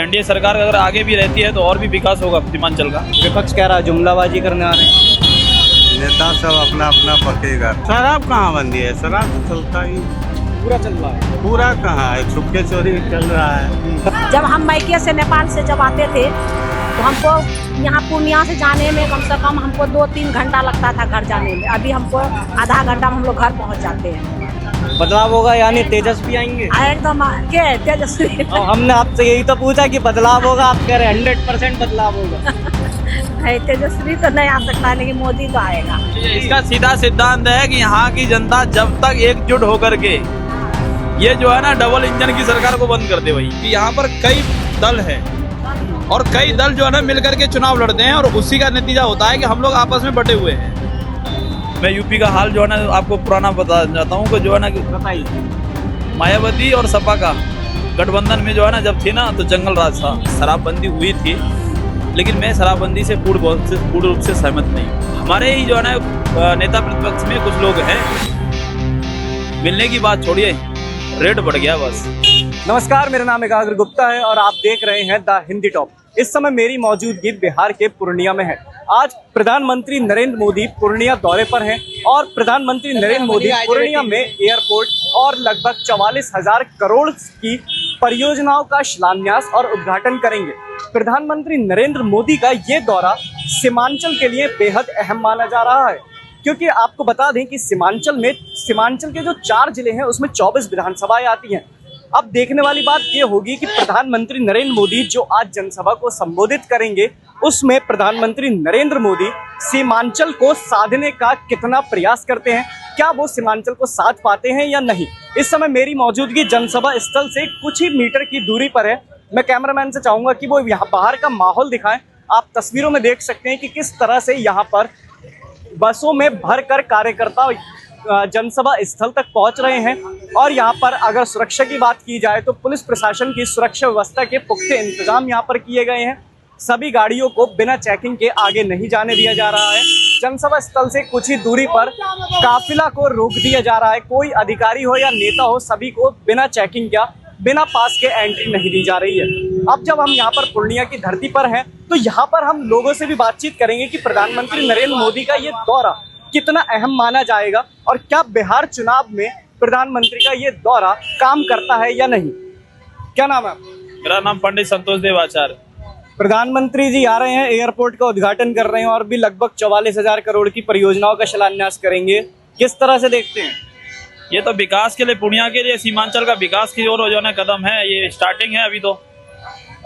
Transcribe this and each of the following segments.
NDA सरकार अगर आगे भी रहती है तो और भी विकास होगा सीमांचल का। विपक्ष कह रहा है जुमलाबाजी करने आ रहे हैं। नेता सब अपना अपना पकेगा। शराब कहाँ बंदी है? शराब तो चलता ही पूरा चल रहा है। पूरा कहाँ है, छुपके चोरी चल रहा है। जब हम मैके से नेपाल से जब आते थे तो हमको यहाँ पूर्णिया से जाने में कम से कम हमको 2-3 घंटा लगता था घर जाने में। अभी हमको आधा घंटा में हम लोग घर पहुँच जाते हैं। बदलाव होगा यानी तेजस्वी आएंगे एकदम के तेजस्वी। हमने आपसे यही तो पूछा कि बदलाव होगा, आप कह रहे 100% बदलाव होगा। नहीं, तेजस्वी तो नहीं आ सकता, लेकिन मोदी तो आएगा। इसका सीधा सिद्धांत है कि यहाँ की जनता जब तक एकजुट होकर के ये जो है ना डबल इंजन की सरकार को बंद कर दे वही कि यहाँ पर कई दल है और कई दल जो है ना मिलकर के चुनाव लड़ते हैं और उसी का नतीजा होता है कि हम लोग आपस में बटे हुए हैं। मैं यूपी का हाल जो है ना आपको पुराना बता जाता हूँ कि जो है ना बताइए। मायावती और सपा का गठबंधन में जो है ना जब थी ना तो जंगल राज था, शराबबंदी हुई थी, लेकिन मैं शराबबंदी से पूर्ण रूप से सहमत नहीं। हमारे ही जो है ना नेता प्रतिपक्ष में कुछ लोग हैं, मिलने की बात छोड़िए, रेट बढ़ गया बस। नमस्कार, मेरा नाम एकाग्र गुप्ता है और आप देख रहे हैं द हिंदी टॉप। इस समय मेरी मौजूदगी बिहार के पूर्णिया में है। आज प्रधानमंत्री नरेंद्र मोदी पूर्णिया दौरे पर हैं और प्रधानमंत्री नरेंद्र मोदी पूर्णिया में एयरपोर्ट और लगभग 44,000 करोड़ की परियोजनाओं का शिलान्यास और उद्घाटन करेंगे। प्रधानमंत्री नरेंद्र मोदी का ये दौरा सीमांचल के लिए बेहद अहम माना जा रहा है, क्योंकि आपको बता दें कि सीमांचल के जो 4 जिले हैं उसमें 24 विधानसभाएं आती हैं। अब देखने वाली बात ये होगी कि प्रधानमंत्री नरेंद्र मोदी जो आज जनसभा को संबोधित करेंगे उसमें प्रधानमंत्री नरेंद्र मोदी सीमांचल को साधने का कितना प्रयास करते हैं, क्या वो सीमांचल को साध पाते हैं या नहीं। इस समय मेरी मौजूदगी जनसभा स्थल से कुछ ही मीटर की दूरी पर है। मैं कैमरामैन से चाहूंगा कि वो यहाँ बाहर का माहौल दिखाएं। आप तस्वीरों में देख सकते हैं कि किस तरह से यहाँ पर बसों में भरकर कार्यकर्ता जनसभा स्थल तक पहुंच रहे हैं और यहाँ पर अगर सुरक्षा की बात की जाए तो पुलिस प्रशासन की सुरक्षा व्यवस्था के पुख्ते इंतजाम यहाँ पर किए गए हैं। सभी गाड़ियों को बिना चेकिंग के आगे नहीं जाने दिया जा रहा है। जनसभा स्थल से कुछ ही दूरी पर काफिला को रोक दिया जा रहा है। कोई अधिकारी हो या नेता हो, सभी को बिना चेकिंग किया, बिना पास के एंट्री नहीं दी जा रही है। अब जब हम यहाँ पर पूर्णिया की धरती पर हैं तो यहाँ पर हम लोगों से भी बातचीत करेंगे कि प्रधानमंत्री नरेंद्र मोदी का ये दौरा कितना अहम माना जाएगा और क्या बिहार चुनाव में प्रधानमंत्री का ये दौरा काम करता है या नहीं। क्या नाम है आपका? मेरा नाम पंडित संतोष देव आचार्य। प्रधानमंत्री जी आ रहे हैं, एयरपोर्ट का उद्घाटन कर रहे हैं और भी लगभग 44,000 करोड़ की परियोजनाओं का शिलान्यास करेंगे। किस तरह से देखते हैं? ये तो विकास के लिए, पूर्णिया के लिए, सीमांचल का विकास की ओर जो है कदम है, ये स्टार्टिंग है अभी तो।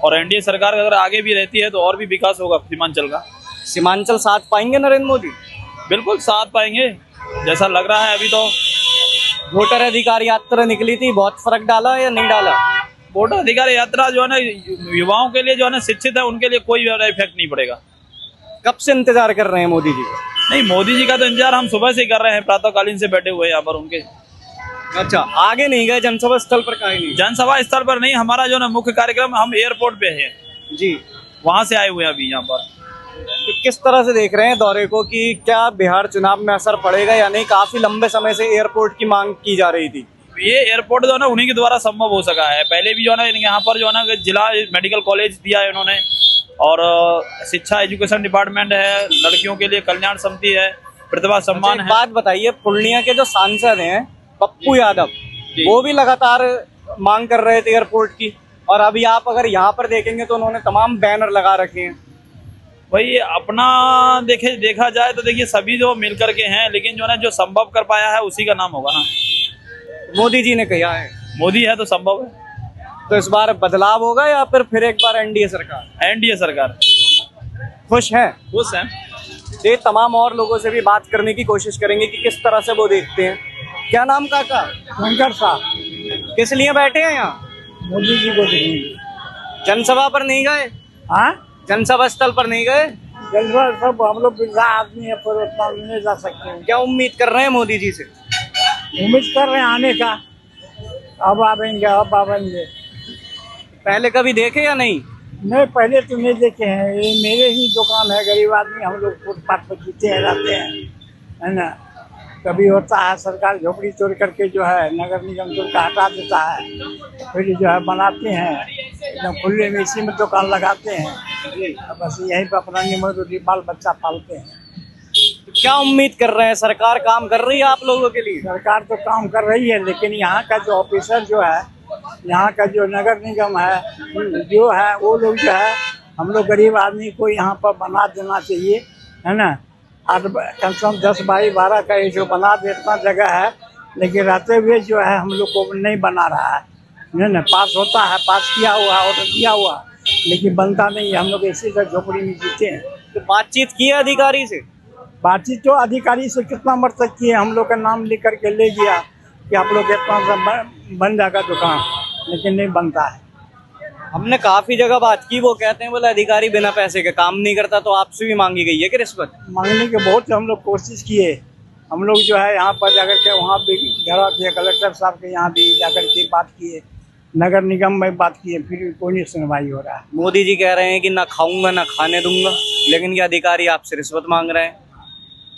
और एनडीए सरकार अगर आगे भी रहती है तो और भी विकास होगा सीमांचल का। सीमांचल साथ पाएंगे नरेंद्र मोदी? बिल्कुल साथ पाएंगे, जैसा लग रहा है अभी तो। वोटर अधिकार यात्रा निकली थी, बहुत फर्क डाला या नहीं डाला? वोटर अधिकार यात्रा जो है ना युवाओं के लिए जो है ना शिक्षित है उनके लिए कोई इफेक्ट नहीं पड़ेगा। कब से इंतजार कर रहे हैं मोदी जी? नहीं, मोदी जी का तो इंतजार हम सुबह से कर रहे हैं, प्रातःकालीन से बैठे हुए यहाँ पर उनके। अच्छा, आगे नहीं गए जनसभा स्थल पर? कहीं नहीं? जनसभा स्थल पर नहीं, हमारा जो ना मुख्य कार्यक्रम, हम एयरपोर्ट पे हैं जी, वहां से आए हुए हैं अभी यहाँ पर। तो किस तरह से देख रहे हैं दौरे को कि क्या बिहार चुनाव में असर पड़ेगा या नहीं? काफी लंबे समय से एयरपोर्ट की मांग की जा रही थी। ये एयरपोर्ट जो है ना उन्हीं के द्वारा संभव हो सका है। पहले भी जो है ना यहाँ पर जो है ना जिला मेडिकल कॉलेज दिया है इन्होंने, और शिक्षा एजुकेशन डिपार्टमेंट है, लड़कियों के लिए कल्याण समिति है, प्रतिभा सम्मान है। बात बताइए, पूर्णिया के जो सांसद हैं पप्पू यादव, वो भी लगातार मांग कर रहे थे एयरपोर्ट की, और अभी आप अगर यहाँ पर देखेंगे तो उन्होंने तमाम बैनर लगा रखे हैं। भाई अपना देखा जाए तो देखिए सभी जो मिल करके हैं, लेकिन जो है ना जो संभव कर पाया है उसी का नाम होगा ना। मोदी जी ने कहा है, मोदी है तो संभव है। तो इस बार बदलाव होगा या फिर एक बार एनडीए सरकार? एनडीए सरकार। खुश हैं? खुश हैं। ये तमाम और लोगों से भी बात करने की कोशिश करेंगे कि किस तरह से वो देखते हैं। क्या नाम काका? शंकर साहब। किस लिए बैठे हैं यहाँ? मोदी जी को देखिए। जनसभा पर नहीं गए? हाँ, जनसभा स्थल पर नहीं गए? जनसभा सब हम लोग वृद्धा आदमी है, पर उतना नहीं जा सकते हैं। क्या उम्मीद कर रहे हैं मोदी जी से? उम्मीद कर रहे हैं आने का, अब आवेंगे, अब आवेंगे। पहले कभी देखे या नहीं? नहीं, पहले तो नहीं देखे हैं। ये मेरे ही दुकान है, गरीब आदमी हम लोग फुटपाथ पर जीते हैं, रहते हैं, है ना। कभी होता है सरकार झोपड़ी तोड़ करके जो है नगर निगम तो हटा देता है, फिर जो है बनाते हैं, एकदम खुले में इसी में दुकान लगाते हैं, और बस यहीं पर अपना निमर बाल बच्चा पालते हैं। क्या उम्मीद कर रहे हैं, सरकार काम कर रही है आप लोगों के लिए? सरकार तो काम कर रही है, लेकिन यहाँ का जो ऑफिसर जो है, यहाँ का जो नगर निगम है जो है, वो लोग जो है हम लोग गरीब आदमी को यहाँ पर बना देना चाहिए, है ना। कम से कम 10 बाई 12 का ये जो बना दे, इतना जगह है, लेकिन रहते हुए जो है हम लोग को नहीं बना रहा है ना। पास होता है, पास किया हुआ ऑर्डर दिया हुआ, लेकिन बनता नहीं है। हम लोग इसी तरह झोपड़ी में जीते हैं। तो बातचीत की है अधिकारी से? बातचीत तो अधिकारी से कितना मर तक की है, हम लोग का नाम लिख करके ले गया कि आप लोग इतना सा बन जाएगा दुकान, लेकिन नहीं बनता है। हमने काफी जगह बात की, वो कहते हैं बोले अधिकारी बिना पैसे के काम नहीं करता, तो आपसे भी मांगी गई है कि रिश्वत? मांगने के बहुत हम लोग कोशिश किए। हम लोग जो है यहाँ पर जाकर के वहाँ भी घर के कलेक्टर साहब के यहाँ भी जाकर के बात किए, नगर निगम में बात किए, फिर कोई नहीं सुनवाई हो रहा है। मोदी जी कह रहे हैं कि ना खाऊंगा ना खाने दूंगा, लेकिन ये अधिकारी आपसे रिश्वत मांग रहे हैं।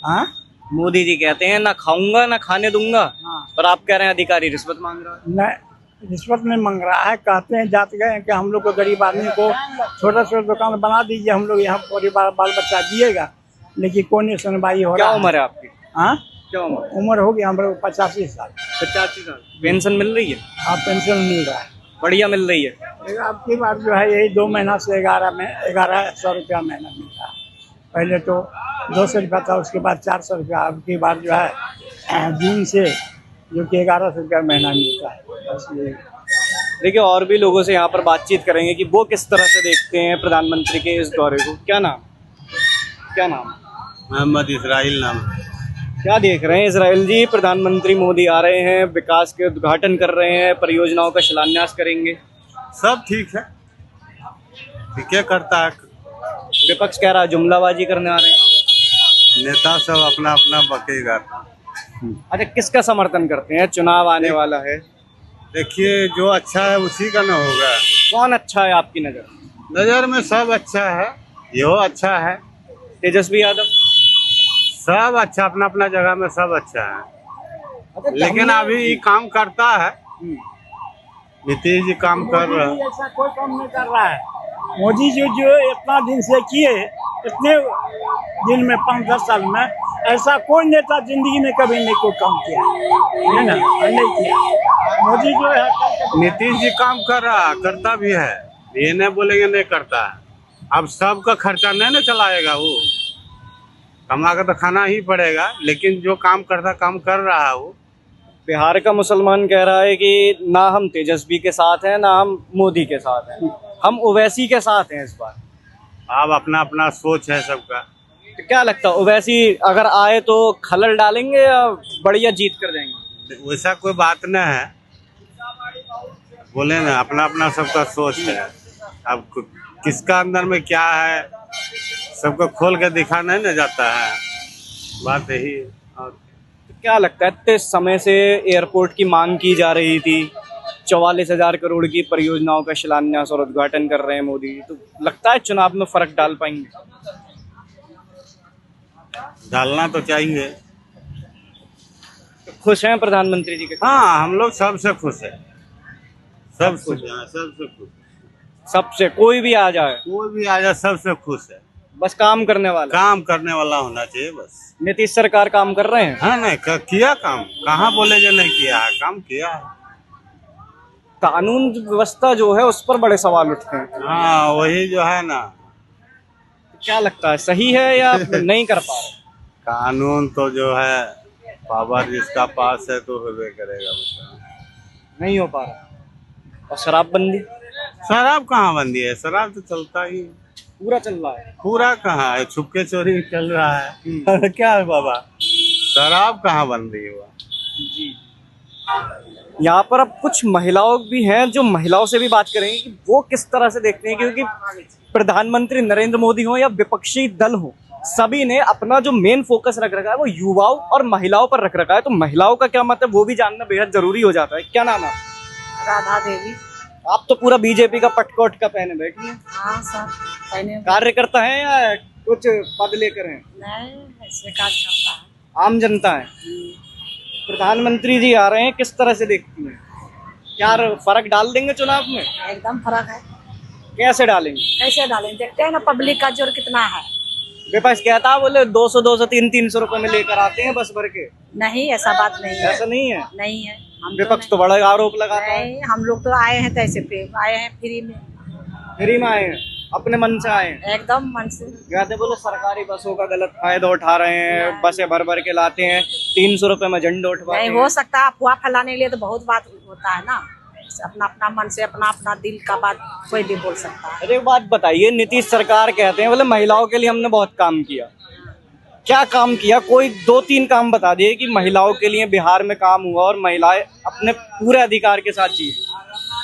हाँ, मोदी जी कहते हैं ना खाऊंगा ना खाने दूंगा, हाँ। पर आप कह रहे हैं अधिकारी रिश्वत मांग रहा है। न रिश्वत नहीं मांग रहा है, कहते हैं जाते गए कि हम लोग को गरीब आदमी को छोटा छोटा दुकान बना दीजिए, हम लोग यहाँ परिवार बाल बच्चा जिएगा, लेकिन कोई नहीं सुनवाई हो रहा है। क्या उम्र है आपकी? हाँ, क्या उम्र हो गई हम लोग 85 साल। 85 साल। पेंशन मिल रही है? हाँ, पेंशन मिल रहा है, बढ़िया मिल रही है। अब की बार जो है यही 2 महीना से 1100 रुपया महीना मिल रहा है। पहले तो 200 रुपया था, उसके बाद 400 रुपया, अब की बार जो है जून से जो कि 1100 रुपया महीना मिलता है। बस ये देखिए, और भी लोगों से यहाँ पर बातचीत करेंगे कि वो किस तरह से देखते हैं प्रधानमंत्री के इस दौरे को। क्या नाम? मोहम्मद इसराइल नाम। क्या देख रहे हैं इसराइल जी? प्रधानमंत्री मोदी आ रहे हैं, विकास के उद्घाटन कर रहे हैं, परियोजनाओं का शिलान्यास करेंगे। सब ठीक है, ठीक है करता है। विपक्ष कह रहा है जुमलाबाजी करने आ रहे हैं। नेता सब अपना अपना बकेगा। अच्छा, किसका समर्थन करते हैं? चुनाव आने वाला है, देखिए जो अच्छा है उसी का ना होगा। कौन अच्छा है आपकी नजर? नजर में सब अच्छा है, यो अच्छा है, तेजस्वी यादव? सब अच्छा, अपना अपना जगह में सब अच्छा है। लेकिन अभी ये काम करता है, नीतीश जी काम कर रहे हैं। ऐसा कोई काम नहीं कर रहा है। मोदी जी जो इतना दिन से किए, इतने दिन में 5-10 साल में ऐसा कोई नेता जिंदगी में कभी नहीं कोई काम किया है ना, नहीं किया। मोदी जो है नीतीश जी काम कर रहा है, करता भी है, ये नहीं बोलेंगे नहीं करता है। अब सबका खर्चा नहीं ना चलाएगा, वो कमा कर तो खाना ही पड़ेगा, लेकिन जो काम करता काम कर रहा है वो। बिहार का मुसलमान कह रहा है कि ना हम तेजस्वी के साथ हैं ना हम मोदी के साथ हैं, हम ओवैसी के साथ हैं इस बार। अब अपना अपना सोच है सबका। तो क्या लगता है, ओवैसी अगर आए तो खलल डालेंगे या बढ़िया जीत कर जाएंगे? वैसा कोई बात नहीं है, बोले ना अपना अपना सबका सोच है। अब किसका अंदर में क्या है सबको खोल के दिखा नहीं ना जाता है, बात यही है। और क्या लगता है, इतने समय से एयरपोर्ट की मांग की जा रही थी, 44,000 करोड़ की परियोजनाओं का शिलान्यास और उद्घाटन कर रहे हैं मोदी जी, तो लगता है चुनाव में फर्क डाल पाएंगे? डालना तो चाहिए। तो खुश हैं प्रधानमंत्री जी के? हाँ, हम लोग सबसे खुश है, सबसे सबसे खुश। सबसे, कोई भी आ जाए, कोई भी आ जाए सबसे खुश है। बस काम करने वाला, काम करने वाला होना चाहिए बस। नीतीश सरकार काम कर रहे हैं? हाँ, नहीं किया काम, कहाँ बोले जो नहीं किया है, काम किया है। कानून व्यवस्था जो है उस पर बड़े सवाल उठते हैं। हाँ, वही जो है ना। क्या लगता है, सही है या नहीं कर पा रहे? कानून तो जो है पावर जिसका पास है तो होबे करेगा, बेटा। नहीं हो पा रहा। और शराबबंदी? शराब कहाँ बंदी है, शराब तो चलता ही पूरा चल रहा है। पूरा कहाँ है, छुपके चोरी चल रहा है। क्या है बाबा, शराब कहाँ बंद रही हुआ जी। यहाँ पर अब कुछ महिलाओं भी हैं जो महिलाओं से भी बात करेंगे कि वो किस तरह से देखते हैं, क्योंकि प्रधानमंत्री नरेंद्र मोदी हो या विपक्षी दल हो, सभी ने अपना जो मेन फोकस रख रखा है वो युवाओं और महिलाओं पर रख रखा है। तो महिलाओं का क्या मत है वो भी जानना बेहद जरूरी हो जाता है। क्या नाम है? राधा देवी। आप तो पूरा बीजेपी का पटकोट का पहने बैठी हैं। हाँ सर, पहने कार्यकर्ता हैं या कुछ पद लेकर हैं? नहीं, ऐसे काज करता है। आम जनता है। प्रधानमंत्री जी आ रहे हैं, किस तरह से देखती हैं? क्या फर्क डाल देंगे चुनाव में? एकदम फर्क है। कैसे डालेंगे? कैसे डालें? देखते हैं ना पब्लिक का जोर कितना है। विपक्ष कहता है बोले 200 300 रुपए में लेकर आते हैं बस भर के। नहीं, ऐसा बात नहीं है। ऐसा नहीं है। नहीं है। हम विपक्ष तो बड़ा आरोप लगाता है। नहीं, हम लोग तो आए हैं कैसे पे आए हैं, फ्री में। फ्री में आए हैं, अपने मन से आए हैं। एकदम मन से। कहते बोले सरकारी बसों का गलत फायदा उठा रहे हैं, बसें भर भर के लाते हैं, 300 रुपए में झंडे उठवाते नहीं हैं। हो सकता, अफवाह फैलाने के लिए तो बहुत बात होता है ना। अपना अपना मन से अपना अपना दिल का बात कोई भी बोल सकता है। अरे एक बात बताइए, नीतीश सरकार कहते हैं बोले महिलाओं के लिए हमने बहुत काम किया। क्या काम किया? कोई 2-3 काम बता दिए कि महिलाओं के लिए बिहार में काम हुआ और महिलाएं अपने पूरे अधिकार के साथ जी।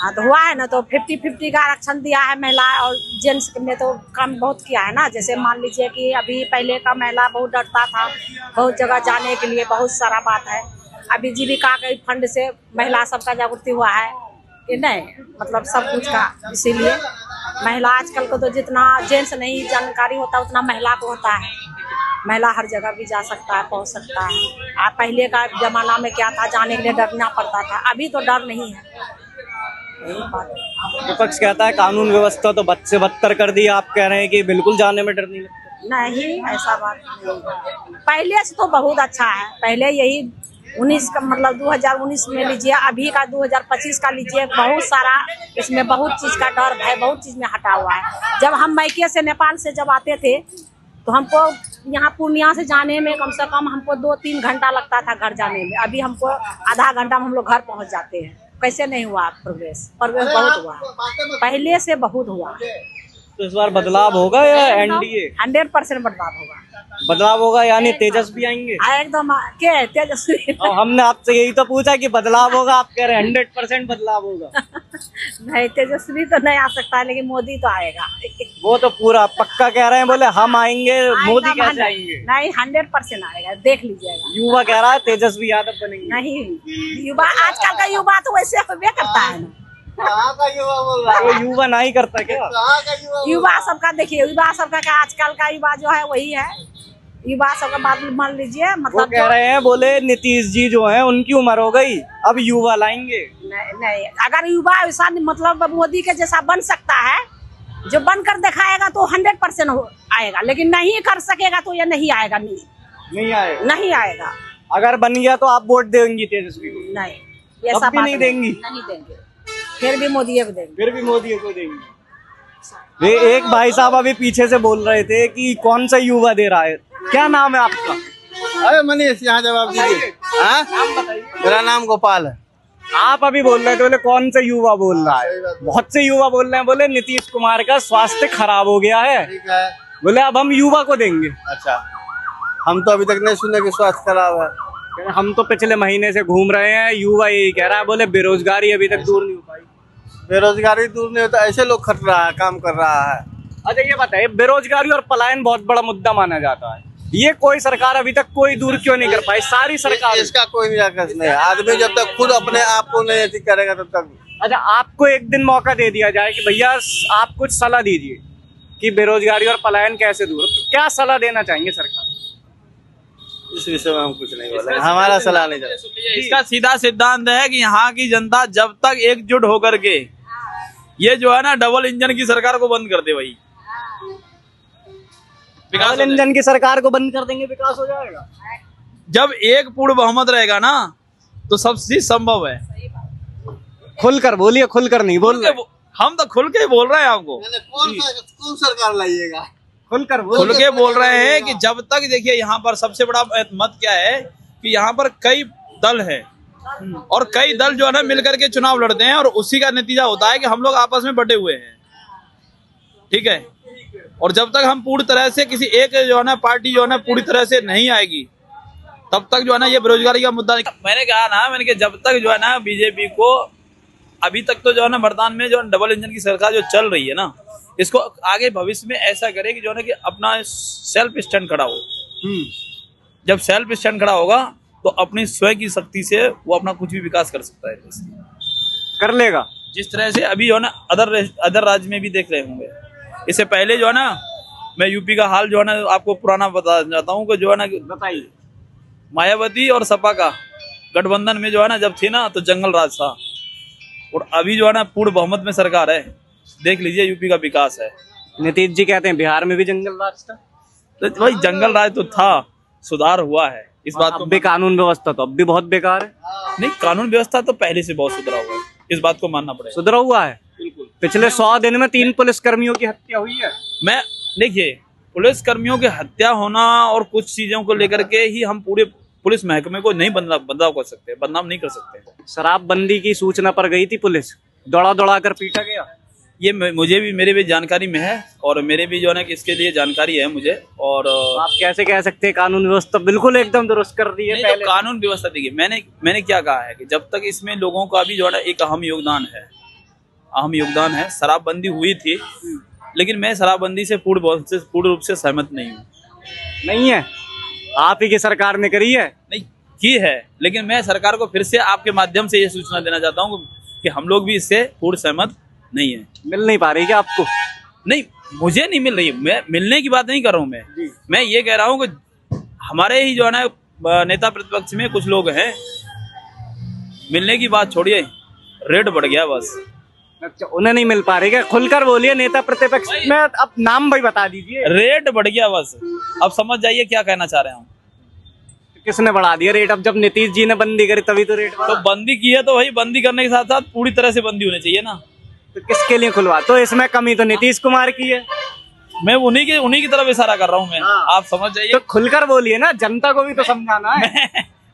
हाँ तो हुआ है ना, तो 50-50 का आरक्षण दिया है महिला और जेंट्स में, तो काम बहुत किया है ना। जैसे मान लीजिए कि अभी पहले का महिला बहुत डरता था बहुत जगह जाने के लिए, बहुत सारा बात है। अभी जीविका के फंड से महिला सबका जागृति हुआ है कि नहीं, मतलब सब कुछ का। इसीलिए महिला आजकल को तो जितना जेंट्स नहीं जानकारी होता उतना महिला को होता है। महिला हर जगह भी जा सकता है, पहुंच सकता है। पहले का जमाना में क्या था, जाने के लिए डरना पड़ता था, अभी तो डर नहीं है। यही बात है। विपक्ष कहता है कानून व्यवस्था तो बद से बदतर कर दी, आप कह रहे हैं कि बिल्कुल जाने में डर नहीं लगता। नहीं, ऐसा बात नहीं है। पहले से तो बहुत अच्छा है। पहले यही 19 का मतलब 2019 में लीजिए, अभी का 2025 का लीजिए, बहुत सारा इसमें बहुत चीज़ का डर है, बहुत चीज़ में हटा हुआ है। जब हम मैके से नेपाल से जब आते थे तो हमको यहाँ पूर्णिया से जाने में कम से कम हमको 2-3 घंटा लगता था घर जाने में। अभी हमको आधा घंटा में हम लोग घर पहुँच जाते हैं। कैसे नहीं हुआ प्रोग्रेस? प्रोग्रेस बहुत हुआ, पहले से बहुत हुआ। तो इस बार बदलाव होगा या एनडीए? 100% बदलाव होगा। बदलाव होगा यानी तेजस्वी आएंगे? एकदम के तेजस्वी। और हमने आपसे यही तो पूछा कि बदलाव होगा, आप कह रहे हैं 100% बदलाव होगा। नहीं, तेजस्वी तो नहीं आ सकता है, लेकिन मोदी तो आएगा। वो तो पूरा पक्का कह रहे हैं, बोले हम आएंगे, मोदी कैसे आएंगे? नहीं, 100% आएगा, देख लीजिएगा। युवा कह रहा है तेजस्वी यादव बनेंगे। नहीं, युवा आजकल का युवा तो वैसे होबे करता है ना। तो युवा नहीं करता क्या? युवा सबका देखिए, युवा सबका क्या, आजकल का युवा जो है वही है। युवा सबका बात मान लीजिए, वो मतलब कह रहे हैं बोले नीतीश जी जो हैं उनकी उम्र हो गई, अब युवा लाएंगे। नहीं, अगर युवा ऐसा मतलब मोदी के जैसा बन सकता है, जो बनकर दिखाएगा तो 100% आएगा, लेकिन नहीं कर सकेगा तो ये नहीं आएगा। नहीं आएगा। नहीं आएगा। अगर बन गया तो आप वोट देंगी तेजस्वी को? नहीं, ये सब नहीं देंगी? नहीं देंगे, फिर भी मोदी को देंगे। फिर भी मोदी को देंगी। वे एक भाई साहब अभी पीछे से बोल रहे थे कि कौन सा युवा दे रहा है। क्या नाम है आपका? अरे मनीष, यहाँ जवाब दीजिए। हाँ? मेरा नाम गोपाल है। आप अभी बोल रहे थे बोले कौन सा युवा बोल रहा है? बहुत से युवा बोल रहे हैं, बोले नीतीश कुमार का स्वास्थ्य खराब हो गया है, ठीक है। बोले अब हम युवा को देंगे। अच्छा, हम तो अभी तक नहीं सुने कि स्वास्थ्य खराब है। हम तो पिछले महीने से घूम रहे हैं, युवा यही कह रहा है, बोले बेरोजगारी अभी तक दूर नहीं हो पाई। बेरोजगारी दूर नहीं होता, ऐसे लोग खट रहा है, काम कर रहा है। अच्छा ये बताइए, बेरोजगारी और पलायन बहुत बड़ा मुद्दा माना जाता है, ये कोई सरकार अभी तक कोई दूर क्यों नहीं कर पाई? सारी सरकार इसका कोई निराकरण नहीं है। आदमी जब तक खुद अपने आप को नहीं अथी करेगा तब तक। अच्छा, आपको एक दिन मौका दे दिया जाए कि भैया आप कुछ सलाह दीजिए कि बेरोजगारी और पलायन कैसे दूर, तो क्या सलाह देना चाहेंगे सरकार? इस विषय में हम कुछ नहीं बोलेंगे, हमारा सलाह नहीं चलता। इसका सीधा सिद्धांत है कि यहाँ की जनता जब तक एकजुट होकर के ये जो है ना डबल इंजन की सरकार को बंद कर दे, वही डबल इंजन की सरकार को बंद कर देंगे, विकास हो जाएगा। जब एक पूर्ण बहुमत रहेगा ना तो सब चीज संभव है। खुलकर बोलिए, खुलकर नहीं बोल रहे। हम तो खुल के ही बोल रहे हैं आपको। कौन सरकार लाइएगा? खुलकर खुल के बोल रहे हैं कि जब तक, देखिए यहाँ पर सबसे बड़ा मत क्या है कि यहाँ पर कई दल है और कई दल जो है ना मिलकर के चुनाव लड़ते हैं और उसी का नतीजा होता है कि हम लोग आपस में बटे हुए हैं। ठीक है, और जब तक हम पूरी तरह से किसी एक जो है ना पार्टी जो है ना पूरी तरह से नहीं आएगी तब तक जो है ना ये बेरोजगारी का मुद्दा। मैंने कहा ना, मैंने कहा जब तक जो है ना बीजेपी को अभी तक तो जो है ना वर्तमान में जो डबल इंजन की सरकार जो चल रही है ना, इसको आगे भविष्य में ऐसा करे कि जो है ना कि अपना सेल्फ स्टैंड खड़ा हो। जब सेल्फ स्टैंड खड़ा होगा तो अपनी स्वयं की शक्ति से वो अपना कुछ भी विकास कर सकता है, कर लेगा। जिस तरह से अभी जो है ना अदर राज्य में भी देख रहे होंगे। इससे पहले जो है ना, मैं यूपी का हाल जो है ना आपको पुराना बता जाता हूँ कि जो है ना, बताइए, मायावती और सपा का गठबंधन में जो है ना जब थी ना तो जंगल राज था, और अभी जो है ना पूर्ण बहुमत में सरकार है। देख लीजिए यूपी का विकास है। नीतीश जी कहते हैं बिहार में भी जंगल राज था, तो भाई जंगल राज तो था, सुधार हुआ है इस बात को। अब भी कानून व्यवस्था तो अब भी बहुत बेकार है। नहीं, कानून व्यवस्था तो पहले से बहुत सुधरा हुआ है, इस बात को मानना पड़ेगा। सुधरा हुआ है बिल्कुल। पिछले 100 दिन में 3 पुलिसकर्मियों की हत्या हुई है। मैं देखिए, पुलिस कर्मियों की हत्या होना और कुछ चीजों को लेकर के ही हम पूरे पुलिस महकमे को नहीं बदनाम कर सकते, बदनाम नहीं कर सकते। शराबबंदी की सूचना पर गई थी पुलिस, दौड़ा दौड़ा कर पीटा गया। ये मुझे भी, मेरे भी जानकारी में है और मेरे भी जो है ना इसके लिए जानकारी है मुझे। और आप कैसे कह सकते हैं कानून व्यवस्था बिल्कुल एकदम दुरुस्त कर दी है? नहीं, पहले तो कानून व्यवस्था देखिए, मैंने क्या कहा है कि जब तक इसमें लोगों का भी जो है ना एक अहम योगदान है। शराबबंदी हुई थी, लेकिन मैं शराबबंदी से पूर्ण रूप से सहमत नहीं हूँ। नहीं है, आप ही की सरकार ने करी है। नहीं की है, लेकिन मैं सरकार को फिर से आपके माध्यम से ये सूचना देना चाहता हूँ कि हम लोग भी इससे पूर्ण सहमत नहीं है। मिल नहीं पा रही क्या आपको? नहीं, मुझे नहीं मिल रही। मैं मिलने की बात नहीं कर रहा हूँ, मैं ये कह रहा हूँ कि हमारे ही जो है ना नेता प्रतिपक्ष में कुछ लोग हैं, मिलने की बात छोड़िए, रेट बढ़ गया बस। अच्छा, उन्हें नहीं मिल पा रही क्या? खुलकर बोलिए नेता प्रतिपक्ष में, अब नाम भाई बता दीजिए। रेट बढ़ गया बस, अब समझ जाइए क्या कहना चाह रहे हैं हम। किसने बढ़ा दिया रेट? अब जब नीतीश जी ने बंदी करी तभी तो रेट बढ़ा। तो बंदी की है तो भाई बंदी करने के साथ साथ पूरी तरह से बंदी होनी चाहिए ना। तो किसके लिए खुलवा? तो इसमें कमी तो नीतीश कुमार की है। मैं उन्हीं की तरफ इशारा कर रहा हूँ मैं। आप समझ जाइए। तो खुलकर बोलिए ना, जनता को भी तो समझाना है।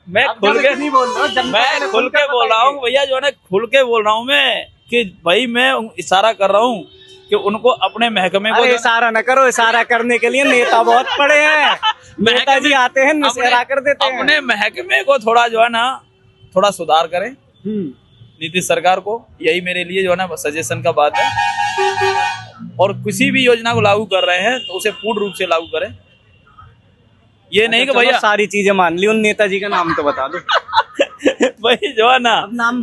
मैं खुल के नहीं बोल रहा हूँ, मैं खुल के बोल रहा हूँ भैया, जो है ना खुल के बोल रहा हूँ मैं कि भाई मैं इशारा कर रहा हूँ कि उनको अपने महकमे को। इशारा न करो, इशारा करने के लिए नेता बहुत पड़े हैं। नेताजी आते हैं इशारा कर देते हैं। अपने महकमे को थोड़ा जो है ना थोड़ा सुधार करें नीतीश सरकार को, यही मेरे लिए जो है ना सजेशन का बात है। और किसी भी योजना को लागू कर रहे हैं तो उसे पूर्ण रूप से लागू करें। ये नहीं कि भैया सारी चीजें मान ली, उन नेताजी का नाम तो बता दो। भाई जो है ना नाम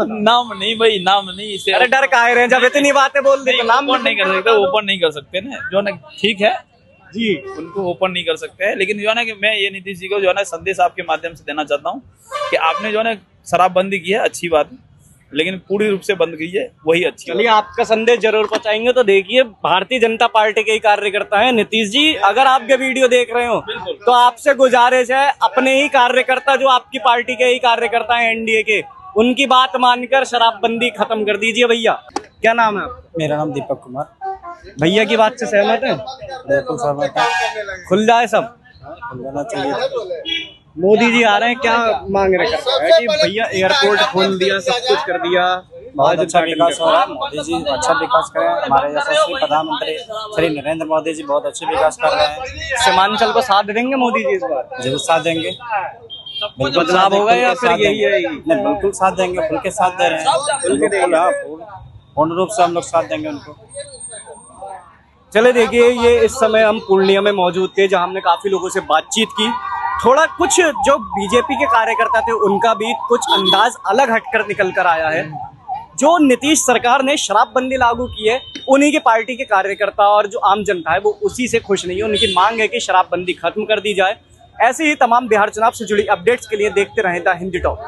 नहीं भाई, नाम नहीं इसे। अरे डर काहे रहे हैं? जब इतनी बातें बोल दी तो नाम ओपन नहीं कर सकते, ओपन नहीं कर सकते ना, जो ना ठीक है जी, उनको ओपन नहीं कर सकते हैं। लेकिन जो है ना कि मैं ये नीतीश जी को जो है ना संदेश आपके माध्यम से देना चाहता हूँ कि आपने जो है ना शराबबंदी की है, अच्छी बात है, लेकिन पूरी रूप से बंद कीजिए, वही अच्छी। चलिए, आपका संदेश जरूर पहुंचाएंगे। तो देखिए, भारतीय जनता पार्टी के ही कार्यकर्ता हैं नीतीश जी। अगर आपके वीडियो देख रहे हो तो आपसे गुजारिश है, अपने ही कार्यकर्ता जो आपकी पार्टी के ही कार्यकर्ता हैं एनडीए के, उनकी बात मानकर शराबबंदी खत्म कर दीजिए। भैया क्या नाम है आपका? मेरा नाम दीपक कुमार। भैया की बात से सहमत है? बिल्कुल सहमत है। खुल जाए सब, खुल जाना चाहिए। मोदी जी आ रहे हैं, क्या मांग रहे हैं कि भैया एयरपोर्ट खोल दिया, सब कुछ कर दिया, बहुत अच्छा विकास हो रहा है। मोदी जी अच्छा विकास करें। हमारे यशस्वी प्रधानमंत्री श्री नरेंद्र मोदी जी बहुत अच्छे विकास कर रहे हैं। सीमांचल को साथ देंगे मोदी जी इस बार? जरूर साथ देंगे। बिल्कुल बदलाव होगा या फिर यही है? नहीं, बिल्कुल साथ देंगे, खुल के साथ दे रहे हैं। पूर्ण रूप से हम लोग साथ देंगे उनको। चले देखिए, ये इस समय हम पूर्णिया में मौजूद थे, जहां हमने काफी लोगों से बातचीत की। थोड़ा कुछ जो बीजेपी के कार्यकर्ता थे उनका भी कुछ अंदाज अलग हटकर निकल कर आया है। जो नीतीश सरकार ने शराबबंदी लागू की है, उन्हीं की पार्टी के कार्यकर्ता और जो आम जनता है वो उसी से खुश नहीं है। उनकी मांग है कि शराबबंदी खत्म कर दी जाए। ऐसे ही तमाम बिहार चुनाव से जुड़ी अपडेट्स के लिए देखते रहें द हिंदी टॉप।